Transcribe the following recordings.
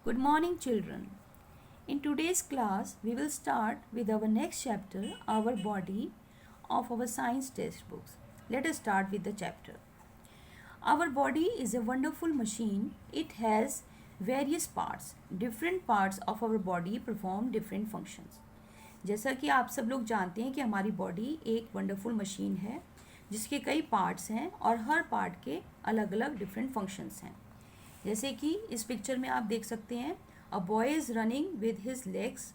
Good morning, children. In today's class, we will start with our next chapter, Our Body, of our science textbooks. Let us start with the chapter. Our body is a wonderful machine. It has various parts. Different parts of our body perform different functions. जैसा कि आप सब लोग जानते हैं कि हमारी body एक वंडरफुल मशीन है जिसके कई पार्ट्स हैं और हर पार्ट के अलग अलग डिफरेंट फंक्शंस हैं. जैसे कि इस पिक्चर में आप देख सकते हैं, a boy is running with his legs.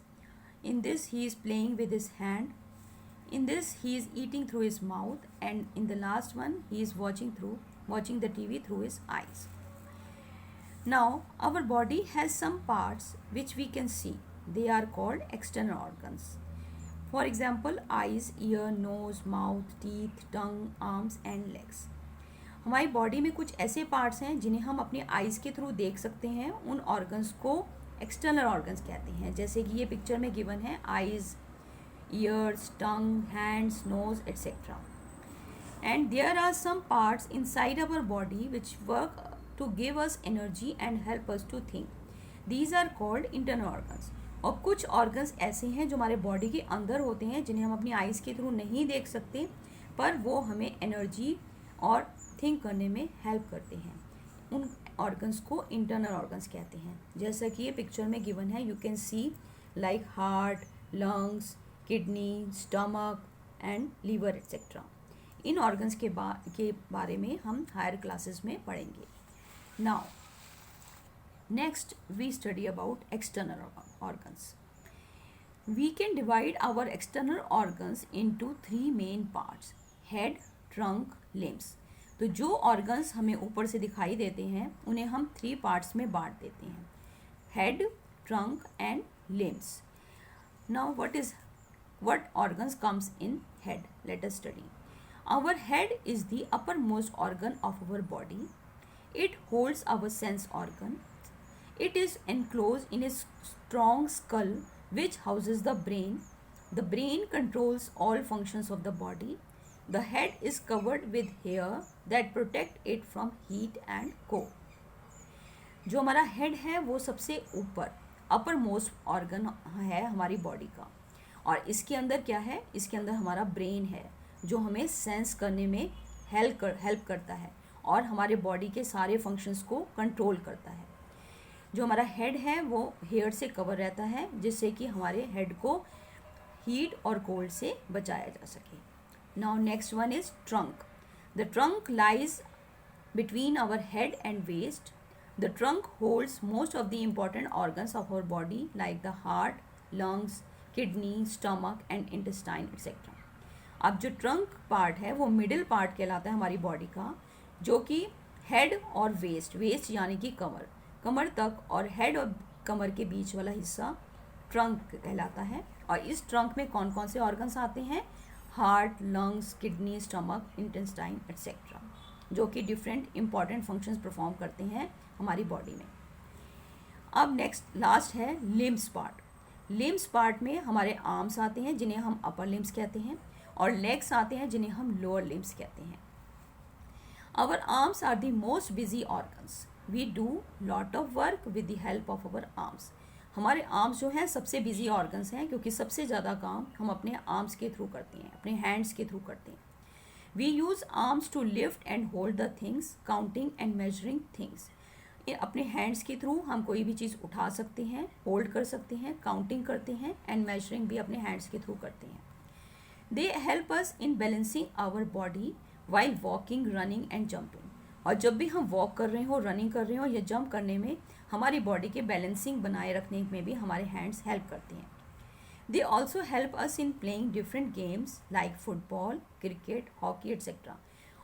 In this he is playing with his hand. In this, he is eating through his mouth, and in the last one, he is watching the TV through his eyes. Now, our body has some parts which we can see. They are called external organs. For example, eyes, ear, nose, mouth, teeth, tongue, arms, and legs. हमारी body में कुछ ऐसे parts हैं जिन्हें हम अपने eyes के through देख सकते हैं. उन ऑर्गन्स को एक्सटर्नल ऑर्गन्स कहते हैं. जैसे कि ये पिक्चर में गिवन है, eyes, ears, tongue, hands, nose, etc. And there are some parts inside our body which work to give us energy and help us to think. These are called internal organs. और कुछ organs ऐसे हैं जो हमारे body के अंदर होते हैं जिन्हें हम अपनी eyes के थ्रू नहीं देख सकते, पर वो हमें energy और think करने में help करते हैं. उन organs को internal organs कहते हैं. जैसा कि ये पिक्चर में गिवन है, you can see like heart, lungs, kidney, stomach and liver etcetera. इन ऑर्गन्स के बारे में हम हायर क्लासेस में पढ़ेंगे. Now next we study about external organs. We can divide our external organs into 3 main parts: head, trunk, limbs. तो जो organs हमें ऊपर से दिखाई देते हैं उन्हें हम 3 पार्ट्स में बांट देते हैं: head, trunk and limbs. Now what organs comes in head? Let us study. Our head is the uppermost organ of our body. It holds our sense organ. It is enclosed in a strong skull which houses the brain. The brain controls all functions of the body. The head is covered with hair that protect it from heat and cold. जो हमारा head है वो सबसे ऊपर upper most organ है हमारी body का. और इसके अंदर क्या है? इसके अंदर हमारा ब्रेन है जो हमें सेंस करने में हेल्प करता है और हमारे बॉडी के सारे फंक्शंस को कंट्रोल करता है. जो हमारा हेड है वो हेयर से कवर रहता है जिससे कि हमारे हेड को हीट और कोल्ड से बचाया जा सके. Now next one is trunk. The trunk lies between our head and waist. The trunk holds most of the important organs of our body like the heart, lungs, kidney, stomach and intestine etcetera. अब जो trunk part है वो middle part कहलाता है हमारी body का, जो कि हेड और वेस्ट यानी कि कमर तक और हेड और कमर के बीच वाला हिस्सा ट्रंक कहलाता है. और इस ट्रंक में कौन कौन से ऑर्गन्स आते हैं? Heart, lungs, kidney, stomach, intestine etcetera, जो कि डिफरेंट इंपॉर्टेंट फंक्शंस परफॉर्म करते हैं हमारी बॉडी में. अब नेक्स्ट लास्ट है लिम्स पार्ट. लिम्स पार्ट में हमारे आर्म्स आते हैं जिन्हें हम अपर लिम्स कहते हैं और लेग्स आते हैं जिन्हें हम लोअर लिम्स कहते हैं. Our arms are the most busy organs. We do lot of work with the help of our arms. हमारे आर्म्स जो हैं सबसे बिजी ऑर्गन्स हैं क्योंकि सबसे ज़्यादा काम हम अपने आर्म्स के थ्रू करते हैं, अपने हैंड्स के थ्रू करते हैं. We use arms to lift and hold the things, counting and measuring things. अपने हैंड्स के थ्रू हम कोई भी चीज़ उठा सकते हैं, होल्ड कर सकते हैं, काउंटिंग करते हैं एंड मेजरिंग भी अपने हैंड्स के थ्रू करते हैं. They help us in balancing our body while walking, running and jumping. और जब भी हम वॉक कर रहे हो, रनिंग कर रहे हो या जंप करने में हमारी बॉडी के बैलेंसिंग बनाए रखने में भी हमारे हैंड्स हेल्प करते हैं. They also help us in playing different games like football, cricket, hockey etcetera.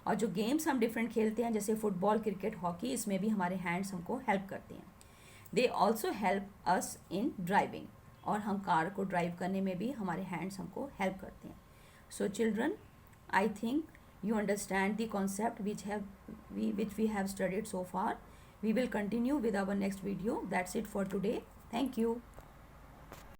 और जो गेम्स हम डिफरेंट खेलते हैं जैसे फुटबॉल, क्रिकेट, हॉकी, इसमें भी हमारे हैंड्स हमको हेल्प करते हैं. They also help us in driving. और हम कार को ड्राइव करने में भी हमारे हैंड्स हमको हेल्प करते हैं. So children, I think you understand the concept which we have studied so far. We will continue with our next video. That's it for today. Thank you.